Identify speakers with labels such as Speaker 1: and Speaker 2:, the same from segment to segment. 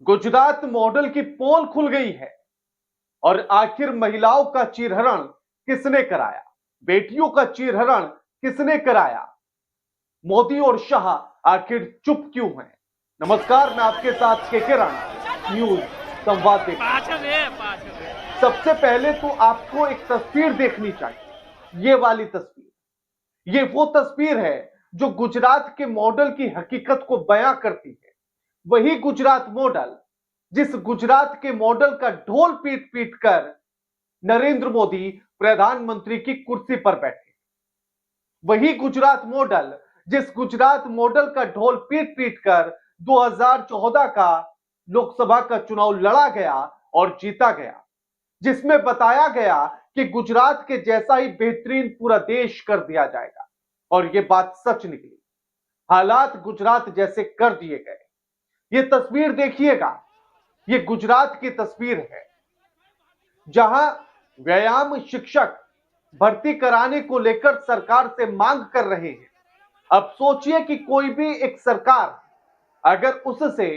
Speaker 1: Gujarat model की पोल खुल गई है और आखिर महिलाओं का चीरहरण किसने कराया, बेटियों का चीरहरण किसने कराया, मोदी और शाह आखिर चुप क्यों हैं। नमस्कार, मैं आपके साथ के राणा न्यूज संवाद देखिए। सबसे पहले तो आपको एक तस्वीर देखनी चाहिए। ये वाली तस्वीर, ये वो तस्वीर है जो गुजरात के मॉडल की हकीकत को बयां करती है। वही गुजरात मॉडल जिस गुजरात के मॉडल का ढोल पीट पीट कर नरेंद्र मोदी प्रधानमंत्री की कुर्सी पर बैठे। वही गुजरात मॉडल जिस गुजरात मॉडल का ढोल पीट पीट कर 2014 का लोकसभा का चुनाव लड़ा गया और जीता गया, जिसमें बताया गया कि गुजरात के जैसा ही बेहतरीन पूरा देश कर दिया जाएगा, और यह बात सच निकली। हालात गुजरात जैसे कर दिए गए। ये तस्वीर देखिएगा, ये गुजरात की तस्वीर है जहां व्यायाम शिक्षक भर्ती कराने को लेकर सरकार से मांग कर रहे हैं। अब सोचिए कि कोई भी एक सरकार अगर उससे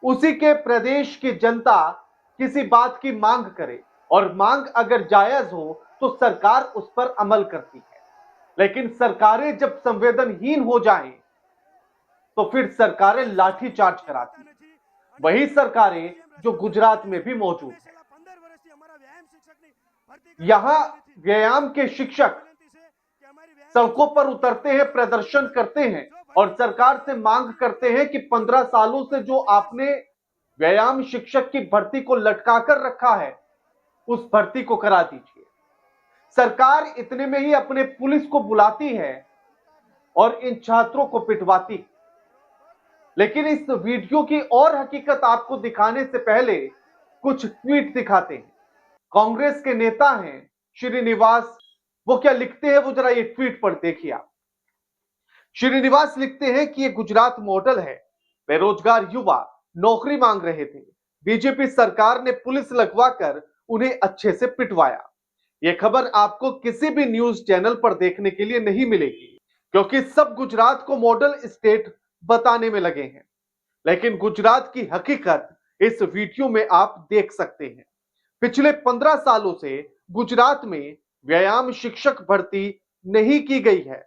Speaker 1: उसी के प्रदेश की जनता किसी बात की मांग करे और मांग अगर जायज हो तो सरकार उस पर अमल करती है, लेकिन सरकारें जब संवेदनहीन हो जाएं तो फिर सरकारें लाठीचार्ज कराती हैं। वही सरकारें जो गुजरात में भी मौजूद है। यहां व्यायाम के शिक्षक सड़कों पर उतरते हैं, प्रदर्शन करते हैं और सरकार से मांग करते हैं कि 15 सालों से जो आपने व्यायाम शिक्षक की भर्ती को लटका कर रखा है, उस भर्ती को करा दीजिए। सरकार इतने में ही अपने पुलिस को बुलाती है और इन छात्रों को पिटवाती। लेकिन इस वीडियो की और हकीकत आपको दिखाने से पहले कुछ ट्वीट दिखाते हैं। कांग्रेस के नेता हैं श्रीनिवास, वो क्या लिखते हैं वो जरा ये ट्वीट पर देखिए आप। श्रीनिवास लिखते हैं कि ये गुजरात मॉडल है। बेरोजगार युवा नौकरी मांग रहे थे, बीजेपी सरकार ने पुलिस लगवाकर उन्हें अच्छे से पिटवाया। यह खबर आपको किसी भी न्यूज चैनल पर देखने के लिए नहीं मिलेगी, क्योंकि सब गुजरात को मॉडल स्टेट बताने में लगे हैं। लेकिन गुजरात की हकीकत इस वीडियो में आप देख सकते हैं। पिछले 15 सालों से गुजरात में व्यायाम शिक्षक भर्ती नहीं की गई है।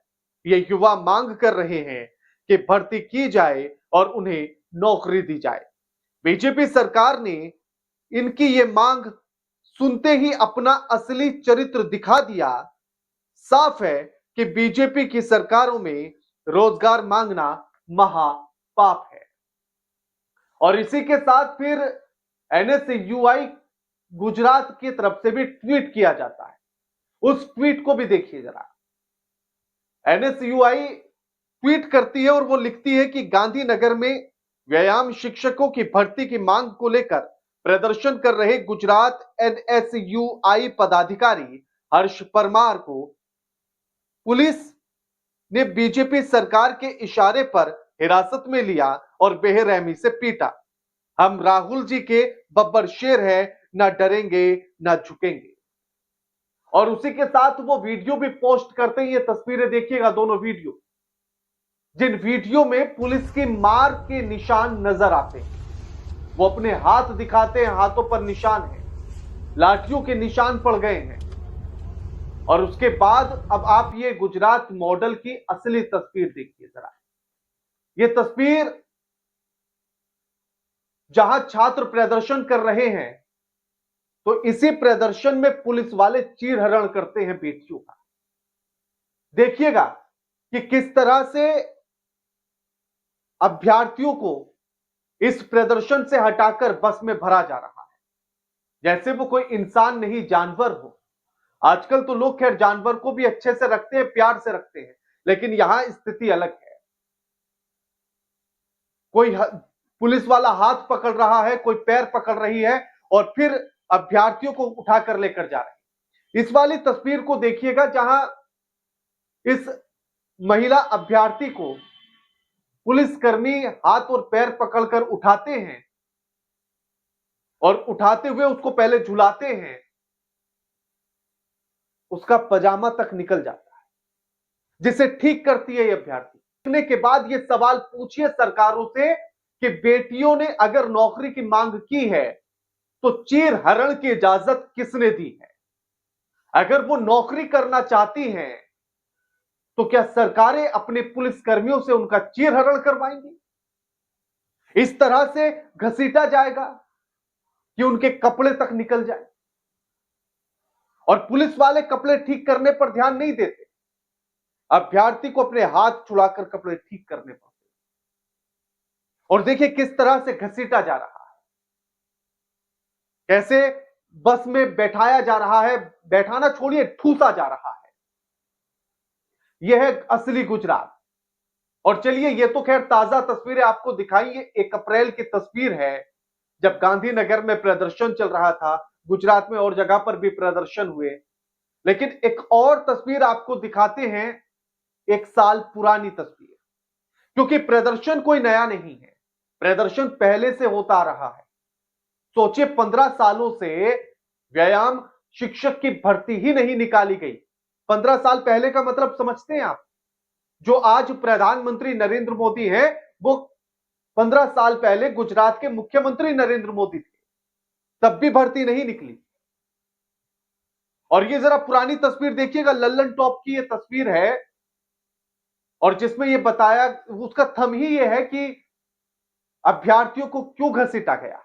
Speaker 1: ये युवा मांग कर रहे हैं कि भर्ती की जाए और उन्हें नौकरी दी जाए। बीजेपी सरकार ने इनकी ये मांग सुनते ही अपना असली चरित्र दिखा दिया। साफ है कि बीजेपी की सरकारों में रोजगार मांगना महापाप है। और इसी के साथ फिर एनएसयूआई गुजरात की तरफ से भी ट्वीट किया जाता है। उस ट्वीट को भी देखिए जरा। एनएसयूआई ट्वीट करती है और वो लिखती है कि गांधीनगर में व्यायाम शिक्षकों की भर्ती की मांग को लेकर प्रदर्शन कर रहे गुजरात एनएसयूआई पदाधिकारी हर्ष परमार को पुलिस ने बीजेपी सरकार के इशारे पर हिरासत में लिया और बेरहमी से पीटा। हम राहुल जी के बब्बर शेर है, ना डरेंगे ना झुकेंगे। और उसी के साथ वो वीडियो भी पोस्ट करते हैं। ये तस्वीरें देखिएगा, दोनों वीडियो, जिन वीडियो में पुलिस की मार के निशान नजर आते हैं। वो अपने हाथ दिखाते हैं, हाथों पर निशान है, लाठियों के निशान पड़ गए हैं। और उसके बाद अब आप ये गुजरात मॉडल की असली तस्वीर देखिए जरा। ये तस्वीर जहां छात्र प्रदर्शन कर रहे हैं, तो इसी प्रदर्शन में पुलिस वाले चीरहरण करते हैं बेटियों का। देखिएगा कि किस तरह से अभ्यर्थियों को इस प्रदर्शन से हटाकर बस में भरा जा रहा है, जैसे वो कोई इंसान नहीं, जानवर हो। आजकल तो लोग खैर जानवर को भी अच्छे से रखते हैं, प्यार से रखते हैं, लेकिन यहां स्थिति अलग है। कोई पुलिस वाला हाथ पकड़ रहा है, कोई पैर पकड़ रही है और फिर अभ्यर्थियों को उठाकर लेकर जा रहे हैं। इस वाली तस्वीर को देखिएगा जहां इस महिला अभ्यर्थी को पुलिसकर्मी हाथ और पैर पकड़कर उठाते हैं और उठाते हुए उसको पहले झुलाते हैं, उसका पजामा तक निकल जाता है, जिसे ठीक करती है ये अभ्यर्थी। के बाद ये सवाल पूछिए सरकारों से कि बेटियों ने अगर नौकरी की मांग की है तो चीर हरण की इजाजत किसने दी है? अगर वो नौकरी करना चाहती हैं तो क्या सरकारें अपने पुलिस कर्मियों से उनका चीर हरण करवाएंगी? इस तरह से घसीटा जाएगा कि उनके कपड़े तक निकल जाए। और पुलिस वाले कपड़े ठीक करने पर ध्यान नहीं देते, अभ्यर्थी को अपने हाथ छुड़ाकर कपड़े ठीक करने पड़ते। और देखिए किस तरह से घसीटा जा रहा है, कैसे बस में बैठाया जा रहा है, बैठाना छोड़िए ठूसा जा रहा है। यह है असली गुजरात। और चलिए ये तो खैर ताजा तस्वीरें आपको दिखाई। ये 1 अप्रैल की तस्वीर है जब गांधीनगर में प्रदर्शन चल रहा था। गुजरात में और जगह पर भी प्रदर्शन हुए, लेकिन एक और तस्वीर आपको दिखाते हैं, 1 साल पुरानी तस्वीर। क्योंकि प्रदर्शन कोई नया नहीं है, प्रदर्शन पहले से होता रहा है। सोचिए 15 सालों से व्यायाम शिक्षक की भर्ती ही नहीं निकाली गई। 15 साल पहले का मतलब समझते हैं आप? जो आज प्रधानमंत्री नरेंद्र मोदी हैं, वो 15 साल पहले गुजरात के मुख्यमंत्री नरेंद्र मोदी थे, तब भी भर्ती नहीं निकली। और ये जरा पुरानी तस्वीर देखिएगा, लल्लन टॉप की ये तस्वीर है और जिसमें ये बताया, उसका थंब ही ये है कि अभ्यर्थियों को क्यों घसीटा गया।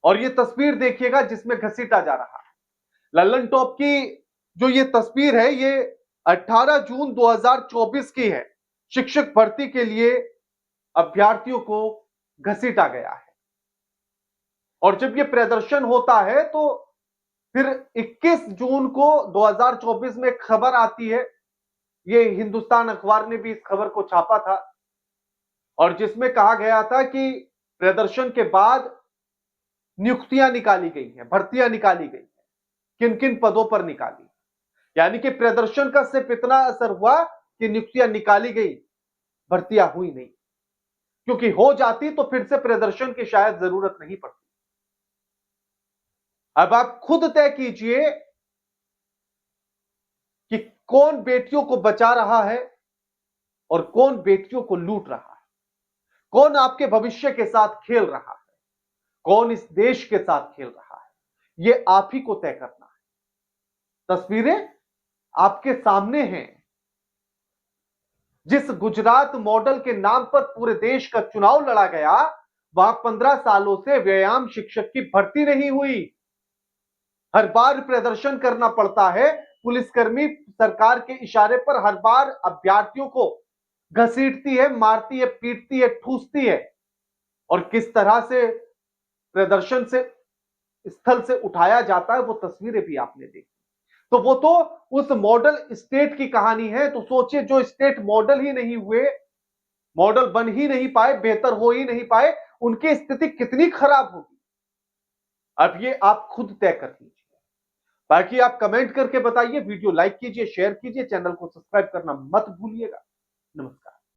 Speaker 1: और ये तस्वीर देखिएगा जिसमें घसीटा जा रहा है। लल्लन टॉप की जो ये तस्वीर है, ये 18 जून 2024 की है। शिक्षक भर्ती के लिए अभ्यर्थियों को घसीटा गया है। और जब ये प्रदर्शन होता है तो फिर 21 जून को 2024 में खबर आती है, ये हिंदुस्तान अखबार ने भी इस खबर को छापा था, और जिसमें कहा गया था कि प्रदर्शन के बाद नियुक्तियां निकाली गई हैं, भर्तियां निकाली गई हैं, किन किन पदों पर निकाली। यानी कि प्रदर्शन का सिर्फ इतना असर हुआ कि नियुक्तियां निकाली गई, भर्तियां हुई नहीं। क्योंकि हो जाती तो फिर से प्रदर्शन की शायद जरूरत नहीं पड़ती। अब आप खुद तय कीजिए कि कौन बेटियों को बचा रहा है और कौन बेटियों को लूट रहा है, कौन आपके भविष्य के साथ खेल रहा है, कौन इस देश के साथ खेल रहा है, यह आप ही को तय करना है। तस्वीरें आपके सामने हैं। जिस गुजरात मॉडल के नाम पर पूरे देश का चुनाव लड़ा गया, वहां 15 सालों से व्यायाम शिक्षक की भर्ती नहीं हुई। हर बार प्रदर्शन करना पड़ता है। पुलिसकर्मी सरकार के इशारे पर हर बार अभ्यर्थियों को घसीटती है, मारती है, पीटती है, ठूसती है। और किस तरह से प्रदर्शन से स्थल से उठाया जाता है, वो तस्वीरें भी आपने देखी। तो वो तो उस मॉडल स्टेट की कहानी है। तो सोचिए जो स्टेट मॉडल ही नहीं हुए, मॉडल बन ही नहीं पाए, बेहतर हो ही नहीं पाए, उनकी स्थिति कितनी खराब होगी, अब ये आप खुद तय कर लीजिए। बाकी आप कमेंट करके बताइए, वीडियो लाइक कीजिए, शेयर कीजिए, चैनल को सब्सक्राइब करना मत भूलिएगा। नमस्कार।